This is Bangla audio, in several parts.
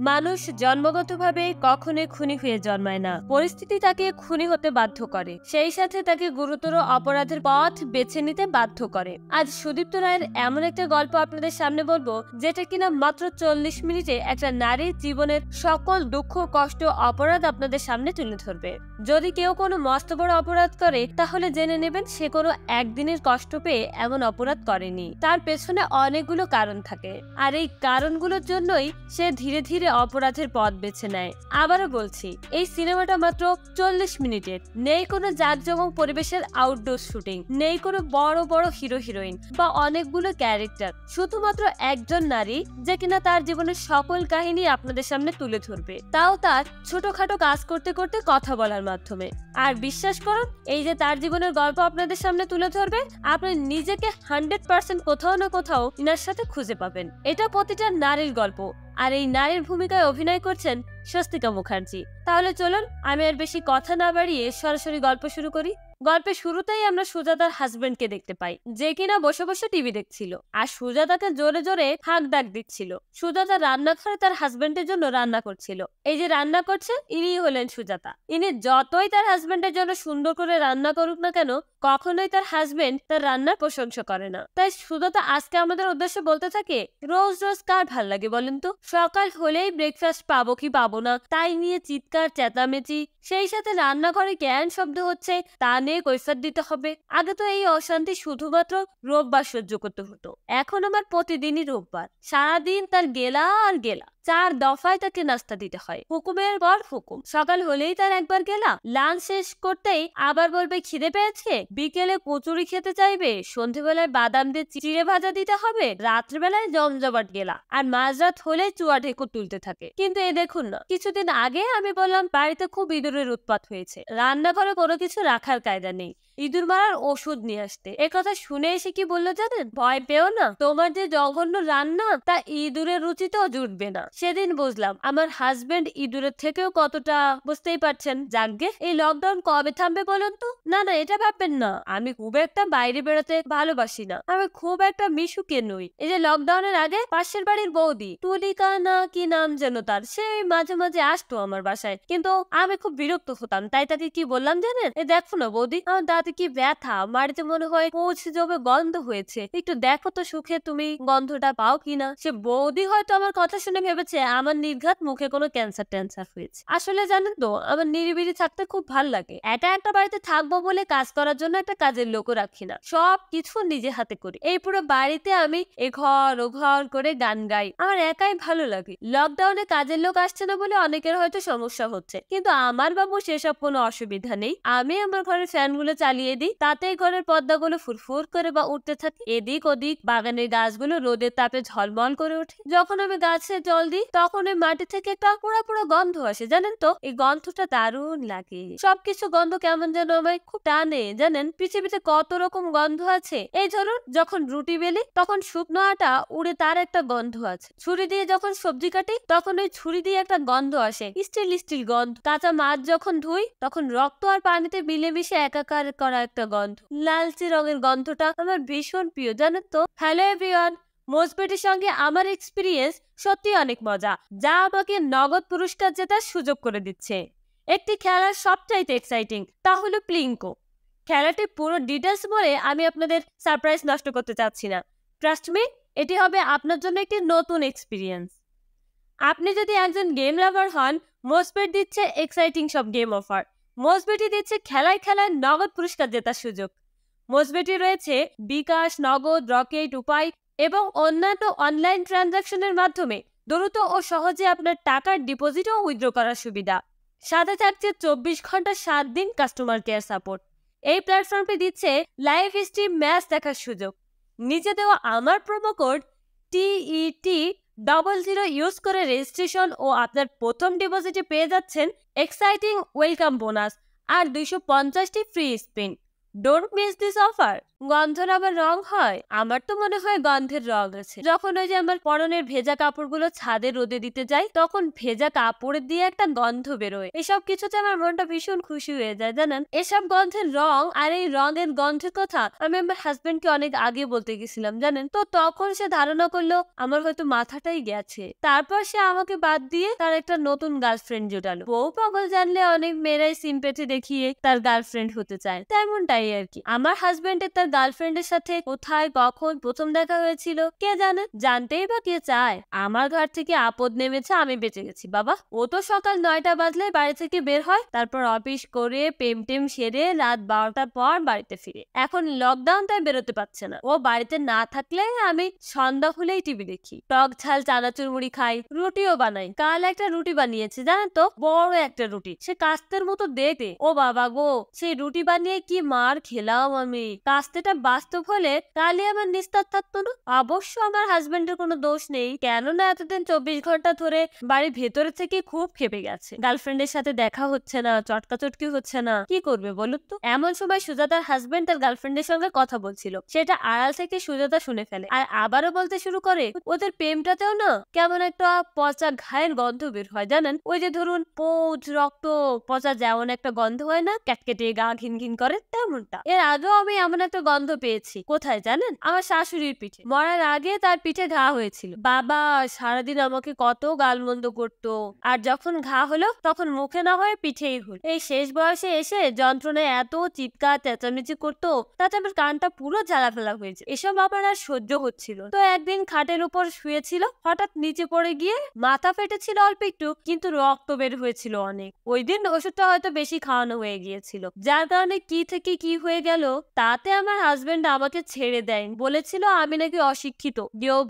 মানুষ জন্মগতভাবে কখনোই খুনি হয়ে জন্মায় না, পরিস্থিতি তাকে খুনি হতে বাধ্য করে, সেই সাথে তাকে গুরুতর অপরাধের পথ বেছে নিতে বাধ্য করে। আজ সুদীপ্ত রায়ের এমন একটা গল্প আপনাদের সামনে বলবো, যেটা কিনা মাত্র 40 মিনিটে একটা নারীর জীবনের সকল দুঃখ, কষ্ট, অপরাধ আপনাদের সামনে তুলে ধরবে। যদি কেউ কোনো মস্ত বড় অপরাধ করে, তাহলে জেনে নেবেন সে কোনো একদিনের কষ্ট পেয়ে এমন অপরাধ করেনি। তার পেছনে অনেকগুলো কারণ থাকে, আর এই কারণগুলোর জন্যই সে ধীরে ধীরে অপরাধের পথ বেছে নেয়। আবারও বলছি, এই সিনেমাটা মাত্র 40 মিনিটের। নেই কোনো জাঁকজমক পরিবেশের আউটডোর শুটিং, নেই কোনো বড় বড় হিরো হিরোইন বা অনেকগুলো ক্যারেক্টার, শুধুমাত্র একজন নারী যে কিনা তার জীবনের সকল কাহিনী আপনাদের সামনে তুলে ধরবে, তাও তার ছোটখাটো কাজ করতে করতে কথা বলার মাধ্যমে। আর বিশ্বাস করুন, এই যে তার জীবনের গল্প আপনাদের সামনে তুলে ধরবে, আপনি নিজেকে 100% কোথাও না কোথাও ইনার সাথে খুঁজে পাবেন। এটা প্রতিটা নারীর গল্প, আর এই নারীর ভূমিকায় অভিনয় করছেন স্বস্তিকা মুখার্জি। তাহলে চলুন, আমি আর বেশি কথা না বাড়িয়ে সরাসরি গল্প শুরু করি। গল্পের শুরুতেই আমরা সুজাতার হাজবেন্ডকে দেখতে পাই, যে কিনা বসে বসে টিভি দেখছিল আর সুজাতাকে জোরে জোরে হাঁক ডাক দিচ্ছিল। সুজাতা রান্নাঘরে তার হাজবেন্ডের জন্য রান্না করছিল। এই যে রান্না করছে, ইনি হলেন সুজাতা। ইনি যতই তার হাজবেন্ডের জন্য সুন্দর করে রান্না করুক না কেন, কখনোই তার হাজবেন্ড তার রান্নার প্রশংসা করে না। তাই সুজাতা আজকে আমাদের উদ্দেশ্যে বলতে থাকে, রোজ রোজ কার ভাল লাগে বলেন তো? সকাল হলেই ব্রেকফাস্ট পাবো কি পাবো না তাই নিয়ে চিৎকার চেঁচামেচি, সেই সাথে রান্নাঘরে ক্যান শব্দ হচ্ছে তা নিয়ে কৈফিয়ত দিতে হবে। আগে তো এই অশান্তি শুধুমাত্র রোববার সহ্য করতে হতো, এখন আমার প্রতিদিনই রোববার। সারাদিন তার গেলা আর গেলা, 4 দফায় তাকে নাস্তা দিতে হয়, হুকুমের পর হুকুম। সকাল হলেই তার একবার গেলা, লাঞ্চ শেষ করতেই আবার বলবে খিদে পেয়েছে, বিকেলে কচুরি খেতে চাইবে, সন্ধ্যেবেলায় বাদাম দিয়ে চিড়ে ভাজা দিতে হবে, রাত্রিবেলায় জমজমাট গেলা, আর মাঝরাত হলে চুয়া ঢেকুর তুলতে থাকে। কিন্তু এই দেখুন না, কিছুদিন আগে আমি বললাম বাড়িতে খুব ইঁদুরের উৎপাত হয়েছে, রান্নাঘরে কোনো কিছু রাখার কায়দা নেই, ইঁদুর মারার ওষুধ নিয়ে আসতে। এ কথা শুনে এসে কি বললো জানেন? ভয় পেও না, তোমার যে জঘন্য রান্না তা ইঁদুরের রুচিতেও জুটবে না। সেদিন বুঝলাম আমার হাজবেন্ড ইঁদুরের থেকেও কতটা, বুঝতেই পারছেন। যাকগে, এই লকডাউন কবে থামবে বলুন তো? না না, এটা ভাববেন না, আমি খুব একটা বাইরে বেরোতে ভালোবাসি না, আমি খুব একটা মিশুকে নই। এই যে লকডাউনের আগে পাশের বাড়ির বৌদি তুলিকা না কি নাম যেন তার, সে মাঝে মাঝে আসতো আমার বাসায়, কিন্তু আমি খুব বিরক্ত হতাম। তাই তাকে কি বললাম জানেন? এ দেখো না বৌদি, আমার দাঁতে কি ব্যথা, বাড়িতে মনে হয় পৌঁছে যাবে, গন্ধ হয়েছে, একটু দেখো তো সুখে তুমি গন্ধটা পাও কিনা। সে বৌদি হয়তো আমার কথা শুনে ভেবেছে আমার নির্ঘাত মুখে কোনো ক্যান্সার ট্যান্সার হয়েছে। আসলে জানেন তো, আমার নিরিবিলি থাকতে খুব ভাল লাগে। একটা বাড়িতে থাকবো বলে কাজ করার জন্য একটা কাজের লোকও রাখি না, সব কিছু নিজে হাতে করি। এই পুরো বাড়িতে আমি এ ঘর ও ঘর করে গান গাই, আমার একাই ভালো লাগে। লকডাউনে কাজের লোক আসছে না বলে অনেকের হয়তো সমস্যা হচ্ছে, কিন্তু আমার বাবু সেসব কোনো অসুবিধা নেই। আমি আমার ঘরের ফ্যান গুলো চালিয়ে দিই, তাতেই ঘরের পর্দাগুলো ফুরফুর করে বা উঠতে থাকে। এদিক ওদিক বাগানের গাছগুলো রোদের তাপে ঝলমল করে ওঠে। যখন আমি গাছে জল দিই, তখন ওই মাটি থেকে একটা পুরো পুরো গন্ধ আসে, জানেন তো? এই গন্ধটা দারুণ লাগে। সবকিছু গন্ধ কেমন যেন আমায় খুব টানে, জানেন? পৃথিবীতে কত রকম গন্ধ আছে। এই ধরুন, যখন রুটি বেলি তখন শুকনো আটা উড়ে, তার একটা গন্ধ আছে। ছুরি দিয়ে যখন সবজি কাটি, তখন ওই ছুরি দিয়ে একটা গন্ধ আসে, স্টিল স্টিল গন্ধ। কাঁচা মাছ যখন ধুই, তখন রক্ত আর পানিতে মিলেমিশে একাকার করা একটা গন্ধ, লালচে রঙের গন্ধটা আমার ভীষণ প্রিয়, জানেন তো? হ্যালো এভরিওয়ান, মোজবেটির সঙ্গে আমার এক্সপিরিয়েন্স সত্যি অনেক মজা, যা আমাকে নগদ পুরস্কার জেতার সুযোগ করে দিচ্ছে। একটি খেলার সবচাইতে এক্সাইটিং, তা হলো প্লিঙ্কো। খেলাটি পুরো ডিটেলস বলে আমি আপনাদের সারপ্রাইজ নষ্ট করতে চাচ্ছি না। ট্রাস্ট মি, এটি হবে আপনার জন্য একটি নতুন এক্সপিরিয়েন্স। আপনি যদি একজন গেম লাভার হন, মোজবেট দিচ্ছে এক্সাইটিং সব গেম অফার। মোজবেটি দিচ্ছে খেলায় খেলায় নগদ পুরস্কার জেতার সুযোগ। মোজবেটি রয়েছে বিকাশ, নগদ, রকেট, উপায় এবং অন্যান্য অনলাইন ট্রানজাকশনের মাধ্যমে দ্রুত ও সহজে আপনার টাকার ডিপোজিট ও উইথড্র করার সুবিধা। সাথে থাকছে 24 ঘন্টা 7 দিন কাস্টমার কেয়ার সাপোর্ট। এই প্ল্যাটফর্মটি দিচ্ছে লাইভ স্ট্রিম ম্যাচ দেখার সুযোগ। নিচে দেওয়া আমার প্রোমো কোড TET00 ইউজ করে রেজিস্ট্রেশন ও আপনার প্রথম ডিপোজিটে পেয়ে যাচ্ছেন এক্সাইটিং ওয়েলকাম বোনাস আর 250টি free spin. Don't miss this offer. গন্ধর আবার রং হয়? আমার তো মনে হয় গন্ধের রং আছে। যখন ওই যে আমার পরনের ভেজা কাপড়গুলো ছাদে রোদে দিতে যাই, তখন ভেজা কাপড় দিয়ে একটা গন্ধ বেরোয়। এসব কিছুতে আমার মনটা ভীষণ খুশি হয়ে যায় জানেন। এসব গন্ধের রং আর এই রঙের গন্ধের কথা আমি আমার হাজবেন্ডকে অনেক আগে বলতে গেছিলাম জানেন। তো তখন সে ধারণা করলো আমার হয়তো মাথাটাই গেছে। তারপর সে আমাকে বাদ দিয়ে তার একটা নতুন গার্লফ্রেন্ড জোটালো। বউ পাগল জানলে অনেক মেয়েরাই সিম্পেথি দেখিয়ে তার গার্লফ্রেন্ড হতে চায়, তেমনটাই আর কি। আমার হাজবেন্ডের তার গার্লফ্রেন্ডের সাথে কোথায় কখন প্রথম দেখা হয়েছিল কে জানে, জানতেই বা কে চায়। আমার ঘর থেকে আপদ নেমেছে, আমি বেঁচে গেছি বাবা। ও তো সকাল 9টা বাজলে বাড়ি থেকে বের হয়, তারপর অফিস করে প্রেম টেম সেরে রাত 12টার পর বাড়িতে ফিরে। এখন লকডাউন তাই বেরোতে পারছে না। ও বাড়িতে না থাকলে আমি সন্ধ্যা হলেই টিভি দেখি, টক ঝাল চানাচুর মুড়ি খাই, রুটিও বানাই। কাল একটা রুটি বানিয়েছে জানেন তো, বড় একটা রুটি, সে কাস্তের মতো দেখতে। ও বাবা গো, সেই রুটি বানিয়ে কি মার খেলাম আমি। কাস্তেটা বাস্তব হলে কালই আমার নিস্তার থাকতো না। অবশ্য আমার হাজবেন্ডের কোনো দোষ নেই, কেননা এতদিন 24 ঘন্টা ধরে বাড়ির ভেতরে থেকে খুব খেপে গেছে। গার্লফ্রেন্ডের সাথে দেখা হচ্ছে না, চটকাচটকি হচ্ছে না, কি করবে বলুন তো। এমন সময় সুজাতার হাজবেন্ড তার গার্লফ্রেন্ডের সঙ্গে কথা বলছিল, সেটা আড়াল থেকে সুজাতা শুনে ফেলে আর আবারও বলতে শুরু করে ওদের প্রেমটাতেও না কেমন একটা পচা ঘায়ের গন্ধ বের হয় জানেন। ওই যে ধরুন পৌঁছ রক্ত পচা যেমন একটা গন্ধ হয় না, ক্যাটকেটে গা ঘিন ঘিন করে, তেমনটা। এর আগেও আমি এমন একটা গন্ধ পেয়েছি, কোথায় জানেন, আমার শাশুড়ির পিঠে। মরার আগে তার পিঠে ঘা হয়েছিল। বাবা সারাদিন আমাকে কত গালমন্দ করতো, আর যখন ঘা হলো তখন মুখে না হয়ে পিঠেই হলো। এই শেষ বয়সে এসে যন্ত্রণায় এত চিৎকার চেঁচামেচি করতো, তাতে আমার কানটা পুরো জ্বালা ফেলা হয়েছে। এসব আমার আর সহ্য হচ্ছিল। তো একদিন খাটের উপর শুয়েছিল, হঠাৎ নিচে পড়ে গিয়ে মাথা ফেটেছিল অল্প একটু, কিন্তু রক্ত বের হয়েছিল অনেক। ওই দিন ওষুধটা হয়তো বেশি খাওয়ানো হয়ে গিয়েছিল, যার কারণে কি থেকে কি হয়ে গেল। তাতে আমার হাজবেন্ড আমাকে ছেড়ে দেয়, বলেছিল আমি নাকি অশিক্ষিত,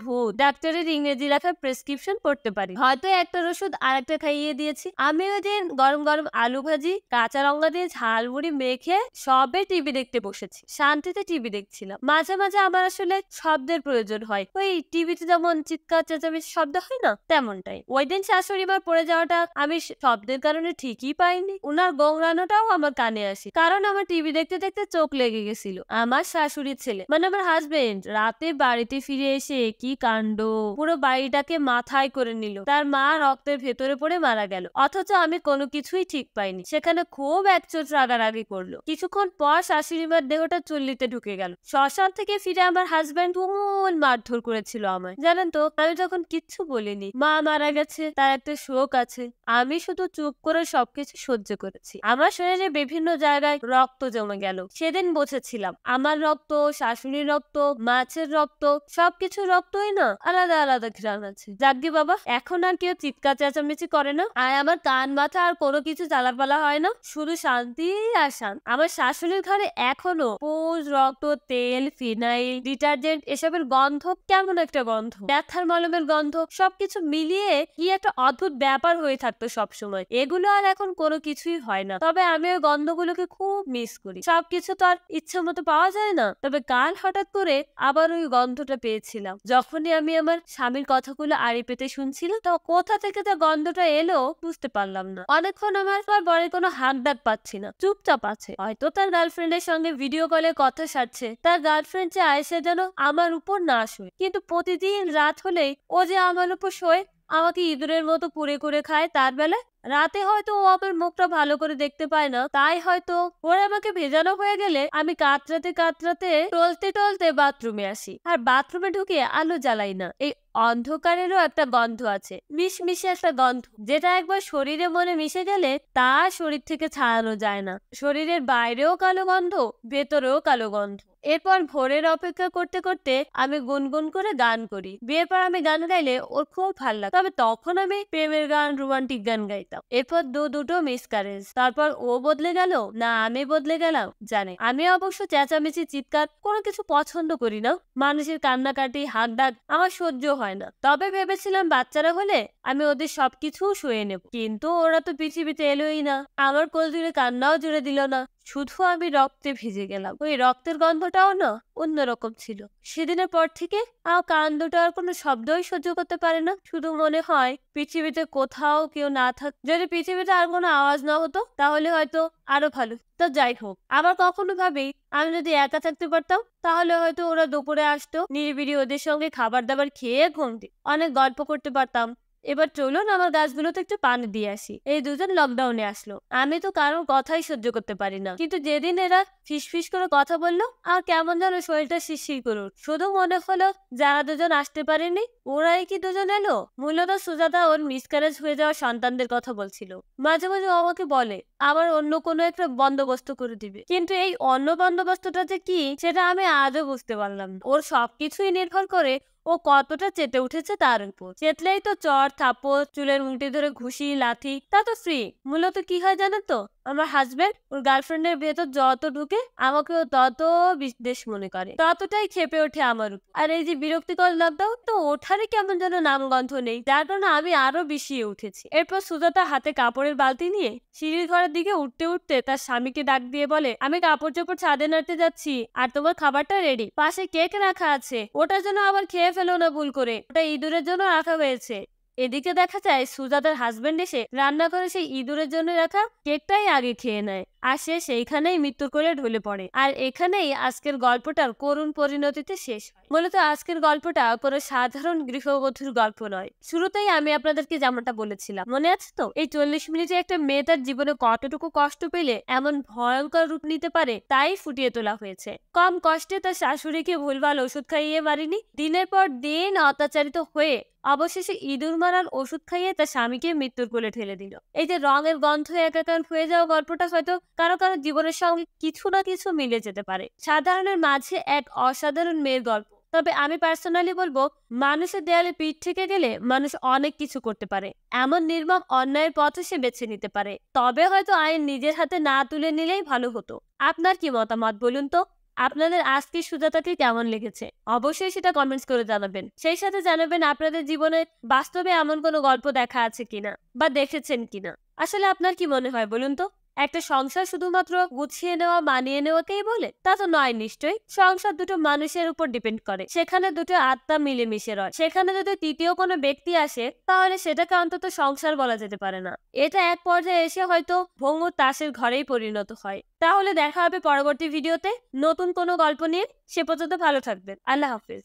ভূত, ডাক্তারের ইংরেজি লেখা প্রেসক্রিপশন পড়তে পারি, হয়তো একটার ওষুধ আর একটা খাইয়ে দিয়েছি। আমি ওই দিন গরম গরম আলু ভাজি কাঁচা লঙ্কা দিয়ে ঝালমুড়ি মেখে সবে টিভি দেখতে বসেছি, শান্তিতে টিভি দেখছিলাম। মাঝে মাঝে আমার আসলে শব্দের প্রয়োজন হয়, ওই টিভিতে যেমন চিৎকার চেঁচামেচি শব্দ হয় না, তেমনটাই। ওই দিন শাশুড়ি মার পড়ে যাওয়াটা আমি শব্দের কারণে ঠিকই পাইনি, উনার গোংরানোটাও আমার কানে আসে, কারণ আমার টিভি দেখতে দেখতে চোখ লেগে গেছিল। আমার শাশুড়ির ছেলে মানে আমার হাজবেন্ড রাতে বাড়িতে ফিরে এসে কি কাণ্ড, পুরো বাড়িটাকে মাথায় করে নিল। তার মা রক্তের ভেতরে পড়ে মারা গেল, অথচ আমি কোনো কিছুই ঠিক পাইনি। সেখানে খুব একচোট রাগারাগি করলো। কিছুক্ষণ পর শাশুড়ি মার দেহটা চুল্লিতে ঢুকে গেল। শ্মশান থেকে ফিরে আমার হাজবেন্ড তুমুল মারধর করেছিল আমায় জানেন তো। আমি তখন কিচ্ছু বলিনি, মা মারা গেছে, তার একটা শোক আছে, আমি শুধু চুপ করে সবকিছু সহ্য করেছি। আমার শরীরে বিভিন্ন জায়গায় রক্ত জমে গেল। সেদিন বুঝেছিলাম আমার রক্ত, শাশুড়ির রক্ত, মাছের রক্ত, সবকিছু রক্তই না আলাদা আলাদা ঘ্রাণ আছে। যাগ্গে বাবা, এখন আর কেউ চিৎকার চেঁচামেচি করে না, আর আমার কান মাথা আর কোনো কিছু জ্বালাপালা হয় না, শুধু শান্তি আর শান্তি। আমার শাশুড়ির ঘরে এখনো পুজ, রক্ত, তেল, ফিনাইল, ডিটারজেন্ট এসবের গন্ধ, কেমন একটা গন্ধ, ব্যথার মলমের গন্ধ, সবকিছু মিলিয়ে কি একটা অদ্ভুত ব্যাপার হয়ে থাকতো সবসময়। এগুলো আর এখন কোনো কিছুই হয় না, তবে আমি ওই গন্ধগুলোকে খুব মিস করি। সবকিছু তো আর ইচ্ছে মতো পাওয়া যায় না, তবে কাল হঠাৎ করে আবার ওই গন্ধটা পেয়েছিলাম। যখনই আমি আমার স্বামীর কথাগুলো আড়ি পেতে শুনছিলাম, তো কোথা থেকে তা গন্ধটা এলো বুঝতে পারলাম না। অনেকক্ষণ আমার বরের কোনো হাক ডাক পাচ্ছি না, চুপচাপ আছে, হয়তো তার গার্লফ্রেন্ডের সঙ্গে ভিডিও কলে কথা সারছে। তার গার্লফ্রেন্ড চায় সে যেন আমার উপর না শোয়, কিন্তু প্রতিদিন রাত হলেই ও যে আমার উপর শোয়, আমাকে ইঁদুরের মতো পুড়ে করে খায়। তার বেলায় রাতে হয়তো ও আমার মুখটা ভালো করে দেখতে পায় না, তাই হয়তো ওর আমাকে ভেজানো হয়ে গেলে আমি কাতরাতে কাতরাতে টলতে টলতে বাথরুমে আসি, আর বাথরুমে ঢুকে আলো জ্বালাই না। এই অন্ধকারেরও একটা গন্ধ আছে, মিশমিশে একটা গন্ধ, যেটা একবার শরীরে মনে মিশে গেলে তা শরীর থেকে ছাড়ানো যায় না। শরীরের বাইরেও কালো গন্ধ, ভেতরেও কালো গন্ধ। এরপর ভোরের অপেক্ষা করতে করতে আমি গুনগুন করে গান করি। বিয়ের পর আমি গান গাইলে ওর খুব ভালো লাগে, তবে তখন আমি প্রেমের গান, রোমান্টিক গান গাইতাম। এরপর দুটো মিসক্যারেজ, তারপর ও বদলে গেল না আমি বদলে গেলাম জানে। আমি অবশ্য চেঁচামেচি, চিৎকার কোনো কিছু পছন্দ করি না। মানুষের কান্নাকাটি, হাক ডাক আমার সহ্য হয় না। তবে ভেবেছিলাম বাচ্চারা হলে আমি ওদের সবকিছু সয়ে নেব, কিন্তু ওরা তো পৃথিবীতে এলোই না, আমার কোল জুড়ে কান্নাও জুড়ে দিল না, শুধু আমি রক্তে ভিজে গেলাম। ওই রক্তের গন্ধ মুহূর্তটাও না অন্যরকম ছিল। সেদিনের পর থেকে আমার কান দুটো আর কোনো শব্দই সহ্য করতে পারে না। শুধু মনে হয় পৃথিবীতে কোথাও কেউ না থাক। যদি পৃথিবীতে আর কোনো আওয়াজ না হতো তাহলে হয়তো আরো ভালো। তো যাই হোক, আবার কখনো ভাবি আমি যদি একা থাকতে পারতাম তাহলে হয়তো ওরা দুপুরে আসতো, নিরিবিলি ওদের সঙ্গে খাবার দাবার খেয়ে ঘুমতি অনেক গল্প করতে পারতাম। এবার চলুন আমার গাছগুলোতে একটু পানি দিয়ে আসি। এই দুজন লকডাউনে আসলো, আমি তো কারোর কথাই সহ্য করতে পারি না, কিন্তু যেদিন এরা ফিসফিস করে কথা বললো আর কেমন যেন শরীরটা শিরশির করুন। শুধু মনে হলো যারা দুজন আসতে পারেনি ওরাই কি দুজন এলো। মূলত সুজাতা ওর মিসক্যারেজ হয়ে যাওয়া সন্তানদের কথা বলছিল। মাঝে মাঝে ও আমাকে বলে আবার অন্য কোনো একটা বন্দোবস্ত করে দিবে, কিন্তু এই অন্য বন্দোবস্তটা যে কি সেটা আমি আজও বুঝতে পারলাম না। ওর সবকিছুই নির্ভর করে ও কতটা চেতে উঠেছে তার উপর। চেতলেই তো চর থাপ্পড়, চুলের মুঠি ধরে ঘুষি লাথি, তা তো ফ্রি। মূলত কি হয় জানেন তো, আমার হাজবেন্ড ওর গার্লফ্রেন্ডের ভেতর যত ঢুকে আমাকেও তত বিদ্বেষ মনে করে, ততটাই খেপে ওঠে আমার উপর। আর এই যে বিরক্তিকর লকডাউন, তো ওঠারই কেমন যেন নামগন্ধ নেই, যার কারণে আমি আরো বিষিয়ে উঠেছি। এরপর সুজাতা হাতে কাপড়ের বালতি নিয়ে সিঁড়ির ঘরের দিকে উঠতে উঠতে তার স্বামীকে ডাক দিয়ে বলে, আমি কাপড় চোপড় ছাদে নাড়তে যাচ্ছি আর তোমার খাবারটা রেডি, পাশে কেক রাখা আছে, ওটার জন্য আবার খেয়ে ফেলো না ভুল করে, ওটা ইঁদুরের জন্য রাখা হয়েছে। এদিকে দেখা যায় সুজাতার হাজবেন্ড এসে রান্না করে সেই ইঁদুরের জন্য রাখা কেকটাই আগে খেয়ে নেয় আর সে সেইখানেই মৃত্যুর কোলে ঢলে পড়ে। আর এখানেই আজকের গল্পটার করুণ পরিণতিতে শেষ হয়। মূলত আজকের গল্পটা কোনো সাধারণ গৃহবধূর গল্প নয়। শুরুতেই আমি আপনাদেরকে যেমনটা বলেছিলাম, মনে আছে তো, এই 40 মিনিটে একটা মেয়ে তার জীবনে কতটুকু কষ্ট পেলে এমন ভয়ঙ্কর রূপ নিতে পারে তাই ফুটিয়ে তোলা হয়েছে। কম কষ্টে তার শাশুড়িকে ভুলভাল ওষুধ খাইয়ে মারিনি, দিনের পর দিন অত্যাচারিত হয়ে অবশেষে ইঁদুর মারার ওষুধ খাইয়ে তার স্বামীকে মৃত্যুর কোলে ঠেলে দিল। এই যে রঙের গন্ধ একাকার হয়ে যাওয়া গল্পটা হয়তো কারো কারো জীবনের সঙ্গে কিছু না কিছু মিলে যেতে পারে। সাধারণের মাঝে এক অসাধারণ মেয়ের গল্প। তবে আমি পার্সোনালি বলবো, মানুষের দেয়ালে পিঠ থেকে গেলে মানুষ অনেক কিছু করতে পারে, এমন নির্মম অন্যায়ের পথও সে বেছে নিতে পারে। তবে হয়তো আইন নিজের হাতে না তুলে নিলেই ভালো হতো। আপনার কি মতামত বলুন তো? আপনাদের আজকে সুজাতাকে কেমন লেগেছে অবশ্যই সেটা কমেন্টস করে জানাবেন। সেই সাথে জানাবেন আপনাদের জীবনে বাস্তবে এমন কোনো গল্প দেখা আছে কিনা বা দেখেছেন কিনা। আসলে আপনার কি মনে হয় বলুন তো, একটা সংসার শুধুমাত্র গুছিয়ে নেওয়া মানিয়ে নেওয়াকেই বলে? তা তো নয় নিশ্চয়ই। সংসার দুটো মানুষের উপর ডিপেন্ড করে, সেখানে দুটো আত্মা মিলেমিশে রয়। সেখানে যদি তৃতীয় কোনো ব্যক্তি আসে তাহলে সেটাকে অন্তত সংসার বলা যেতে পারে না। এটা এক পর্যায়ে এসে হয়তো ভঙ্গুর তাসের ঘরেই পরিণত হয়। তাহলে দেখা হবে পরবর্তী ভিডিওতে নতুন কোনো গল্প নিয়ে। সে পর্যন্ত ভালো থাকবেন। আল্লাহ হাফিজ।